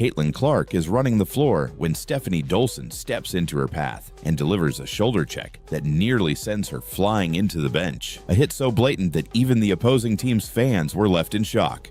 Caitlin Clark is running the floor when Stephanie Dolson steps into her path and delivers a shoulder check that nearly sends her flying into the bench. A hit so blatant that even the opposing team's fans were left in shock.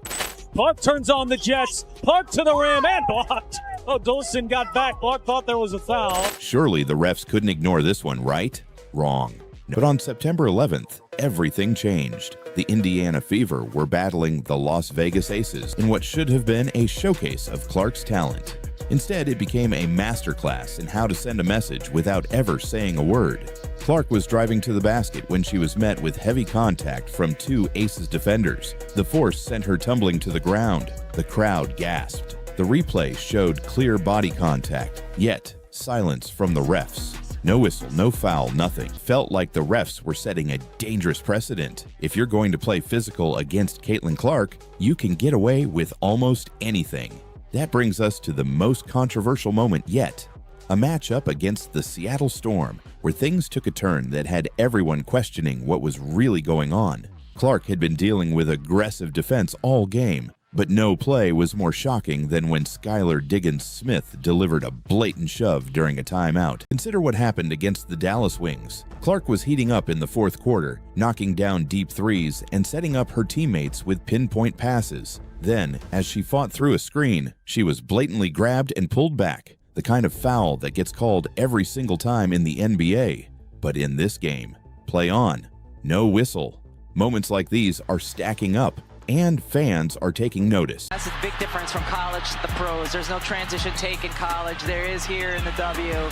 Clark turns on the Jets, Clark to the rim and blocked. Oh, Dolson got back. Clark thought there was a foul. Surely the refs couldn't ignore this one, right? Wrong. But on September 11th, everything changed. The Indiana Fever were battling the Las Vegas Aces in what should have been a showcase of Clark's talent. Instead, it became a masterclass in how to send a message without ever saying a word. Clark was driving to the basket when she was met with heavy contact from two Aces defenders. The force sent her tumbling to the ground. The crowd gasped. The replay showed clear body contact, yet silence from the refs. No whistle, no foul, nothing. Felt like the refs were setting a dangerous precedent. If you're going to play physical against Caitlin Clark, you can get away with almost anything. That brings us to the most controversial moment yet. A matchup against the Seattle Storm, where things took a turn that had everyone questioning what was really going on. Clark had been dealing with aggressive defense all game, but no play was more shocking than when Skylar Diggins-Smith delivered a blatant shove during a timeout. Consider what happened against the Dallas Wings. Clark was heating up in the fourth quarter, knocking down deep threes and setting up her teammates with pinpoint passes. Then, as she fought through a screen, she was blatantly grabbed and pulled back, the kind of foul that gets called every single time in the NBA. But in this game, play on, no whistle. Moments like these are stacking up, and fans are taking notice. That's a big difference from college to the pros. There's no transition take in college. There is here in the W.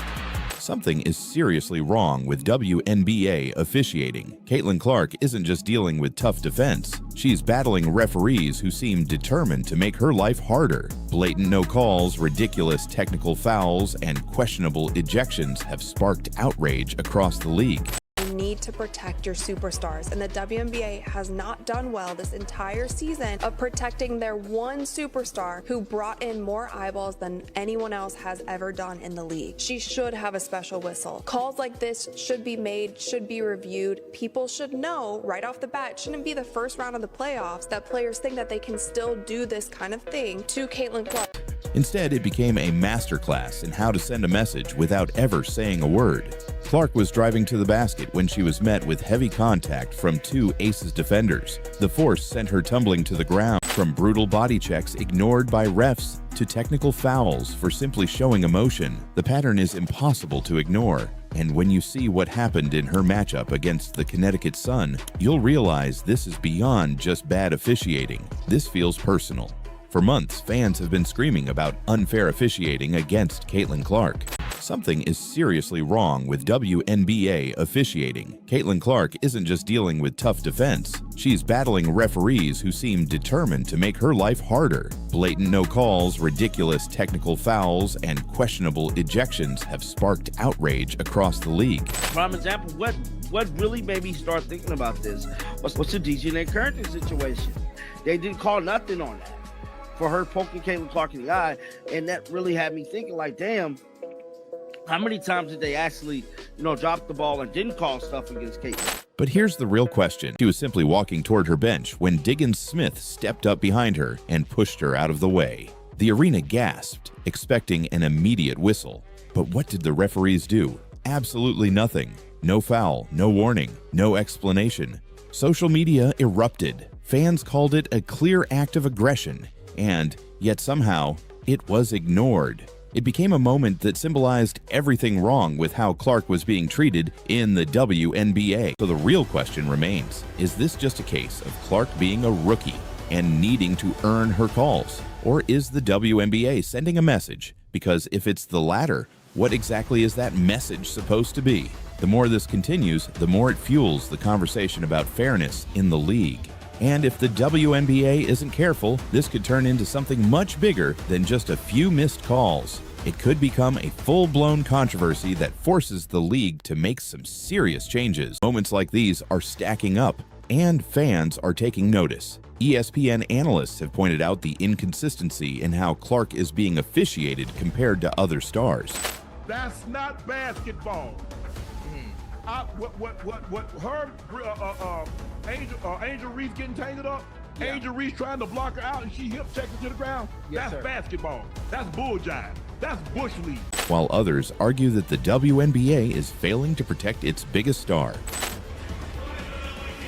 Something is seriously wrong with WNBA officiating. Caitlin Clark isn't just dealing with tough defense. She's battling referees who seem determined to make her life harder. Blatant no calls, ridiculous technical fouls, and questionable ejections have sparked outrage across the league. You need to protect your superstars, and the WNBA has not done well this entire season of protecting their one superstar who brought in more eyeballs than anyone else has ever done in the league. She should have a special whistle. Calls like this should be made, should be reviewed. People should know right off the bat, it shouldn't be the first round of the playoffs that players think that they can still do this kind of thing to Caitlin Clark. Instead, it became a masterclass in how to send a message without ever saying a word. Clark was driving to the basket when she was met with heavy contact from two Aces defenders. The force sent her tumbling to the ground. From brutal body checks ignored by refs to technical fouls for simply showing emotion, the pattern is impossible to ignore. And when you see what happened in her matchup against the Connecticut Sun, you'll realize this is beyond just bad officiating. This feels personal. For months, fans have been screaming about unfair officiating against Caitlin Clark. Something is seriously wrong with WNBA officiating. Caitlin Clark isn't just dealing with tough defense. She's battling referees who seem determined to make her life harder. Blatant no calls, ridiculous technical fouls, and questionable ejections have sparked outrage across the league. Prime example, what really made me start thinking about this was the DJ Curtin situation. They didn't call nothing on that for her poking Caitlin Clark in the eye, and that really had me thinking, like, damn, how many times did they actually, drop the ball and didn't call stuff against Caitlin? But here's the real question. She was simply walking toward her bench when Diggins-Smith stepped up behind her and pushed her out of the way. The arena gasped, expecting an immediate whistle. But what did the referees do? Absolutely nothing. No foul, no warning, no explanation. Social media erupted. Fans called it a clear act of aggression. And yet somehow, it was ignored. It became a moment that symbolized everything wrong with how Clark was being treated in the WNBA. So the real question remains, is this just a case of Clark being a rookie and needing to earn her calls? Or is the WNBA sending a message? Because if it's the latter, what exactly is that message supposed to be? The more this continues, the more it fuels the conversation about fairness in the league. And if the WNBA isn't careful, this could turn into something much bigger than just a few missed calls. It could become a full-blown controversy that forces the league to make some serious changes. Moments like these are stacking up, and fans are taking notice. ESPN analysts have pointed out the inconsistency in how Clark is being officiated compared to other stars. That's not basketball. Angel Reese getting tangled up, Angel Reese trying to block her out and she hip checks her to the ground. That's basketball. That's bull jive. That's bush league. While others argue that the WNBA is failing to protect its biggest star.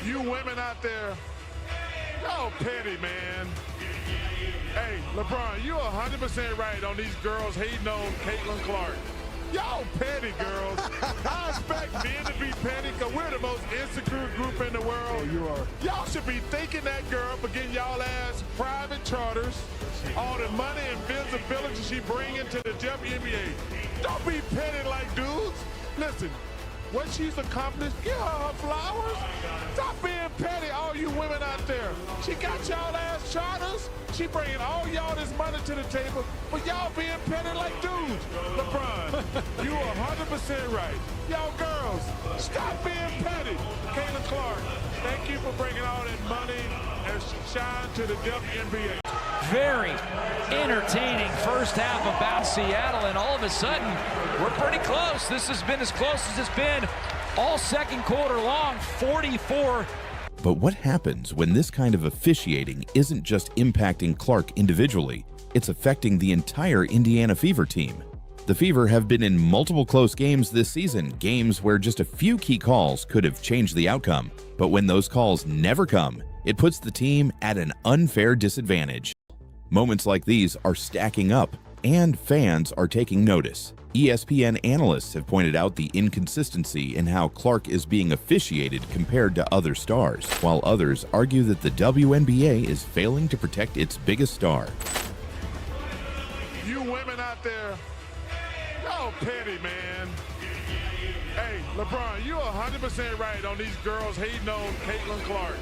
You women out there, y'all petty, man. Hey, LeBron, you're 100% right on these girls hating on Caitlin Clark. Y'all petty, girls. I expect men to be petty because we're the most insecure group in the world. Oh, you are. Y'all should be thanking that girl for getting y'all ass private charters, all the money and visibility she bringing to the WNBA. Don't be petty like dudes. Listen, what she's accomplished, give her flowers. Stop being petty, all you women out there. She got y'all ass charters. She bringing all y'all this money to the table, but y'all being petty like dudes. LeBron, you are 100% right. Y'all girls, stop being petty. Caitlin Clark, thank you for bringing all that money and shine to the WNBA. Very entertaining first half about Seattle, and all of a sudden, we're pretty close. This has been as close as it's been all second quarter long, 44. But what happens when this kind of officiating isn't just impacting Clark individually, it's affecting the entire Indiana Fever team? The Fever have been in multiple close games this season, games where just a few key calls could have changed the outcome. But when those calls never come, it puts the team at an unfair disadvantage. Moments like these are stacking up, and fans are taking notice. ESPN analysts have pointed out the inconsistency in how Clark is being officiated compared to other stars, while others argue that the WNBA is failing to protect its biggest star. You women out there, y'all petty, man. Hey, LeBron, you're 100% right on these girls hating on Caitlin Clark.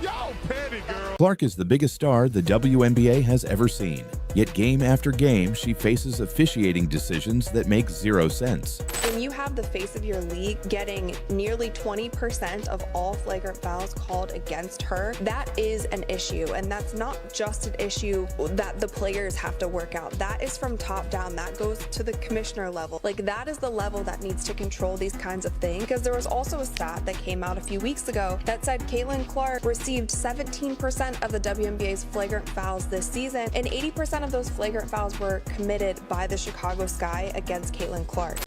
Y'all petty, girl. Clark is the biggest star the WNBA has ever seen. Yet game after game, she faces officiating decisions that make zero sense. When you have the face of your league getting nearly 20% of all flagrant fouls called against her, that is an issue. And that's not just an issue that the players have to work out. That is from top down. That goes to the commissioner level. Like, that is the level that needs to control these kinds of things. Because there was also a stat that came out a few weeks ago that said Caitlin Clark received 17% of the WNBA's flagrant fouls this season, and 80% of those flagrant fouls were committed by the Chicago Sky against Caitlin Clark.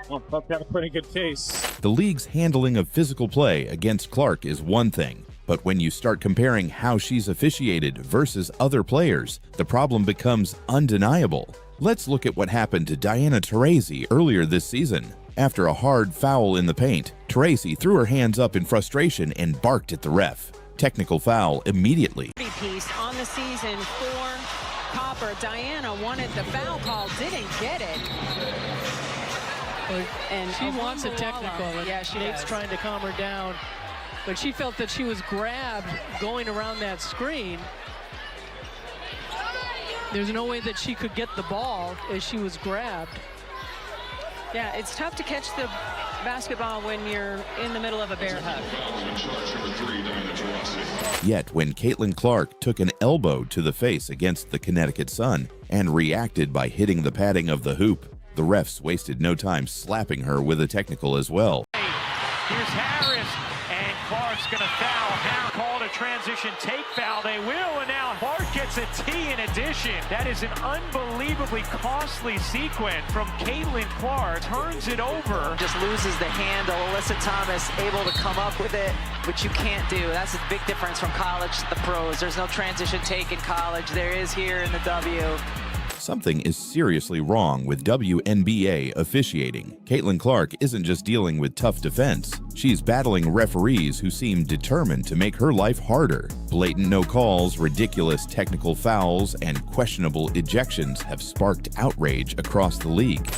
Well, Clark got a pretty good case. The league's handling of physical play against Clark is one thing, but when you start comparing how she's officiated versus other players, the problem becomes undeniable. Let's look at what happened to Diana Taurasi earlier this season. After a hard foul in the paint, Taurasi threw her hands up in frustration and barked at the ref. Technical foul immediately. Piece on the season for Copper. Diana wanted the foul call, didn't get it. And she wants a technical, and yeah, she Nate's does. trying to calm her down. But she felt that she was grabbed going around that screen. There's no way that she could get the ball as she was grabbed. Yeah, it's tough to catch the basketball when you're in the middle of a bear hug. Yet when Caitlin Clark took an elbow to the face against the Connecticut Sun and reacted by hitting the padding of the hoop, the refs wasted no time slapping her with a technical as well. Here's Harris, and Clark's going to foul. Now called a transition take foul. They will, and now Clark gets a T in addition. That is an unbelievably costly sequence from Caitlin Clark. Turns it over. Just loses the handle. Alyssa Thomas able to come up with it, which you can't do. That's a big difference from college to the pros. There's no transition take in college. There is here in the W. Something is seriously wrong with WNBA officiating. Caitlin Clark isn't just dealing with tough defense. She's battling referees who seem determined to make her life harder. Blatant no calls, ridiculous technical fouls, and questionable ejections have sparked outrage across the league.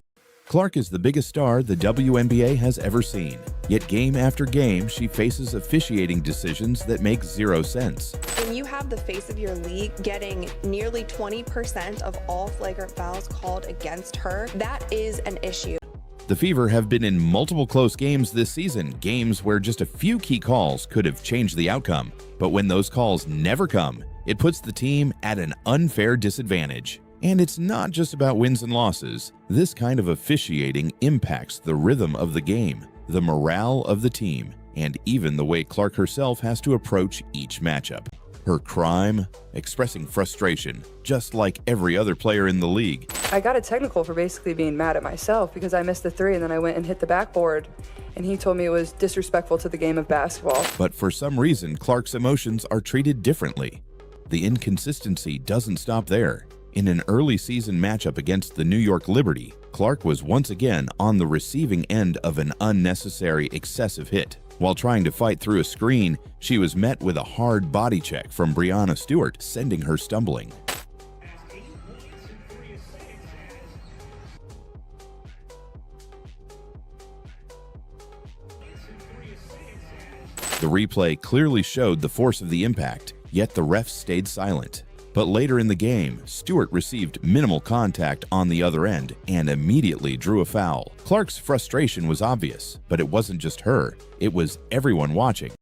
Clark is the biggest star the WNBA has ever seen. Yet game after game, she faces officiating decisions that make zero sense. When you have the face of your league getting nearly 20% of all flagrant fouls called against her, that is an issue. The Fever have been in multiple close games this season, games where just a few key calls could have changed the outcome. But when those calls never come, it puts the team at an unfair disadvantage. And it's not just about wins and losses. This kind of officiating impacts the rhythm of the game, the morale of the team, and even the way Clark herself has to approach each matchup. Her crime? Expressing frustration, just like every other player in the league. I got a technical for basically being mad at myself because I missed the three and then I went and hit the backboard, and he told me it was disrespectful to the game of basketball. But for some reason, Clark's emotions are treated differently. The inconsistency doesn't stop there. In an early season matchup against the New York Liberty, Clark was once again on the receiving end of an unnecessary excessive hit. While trying to fight through a screen, she was met with a hard body check from Breanna Stewart, sending her stumbling. The replay clearly showed the force of the impact, yet the refs stayed silent. But later in the game, Stewart received minimal contact on the other end and immediately drew a foul. Clark's frustration was obvious, but it wasn't just her, it was everyone watching.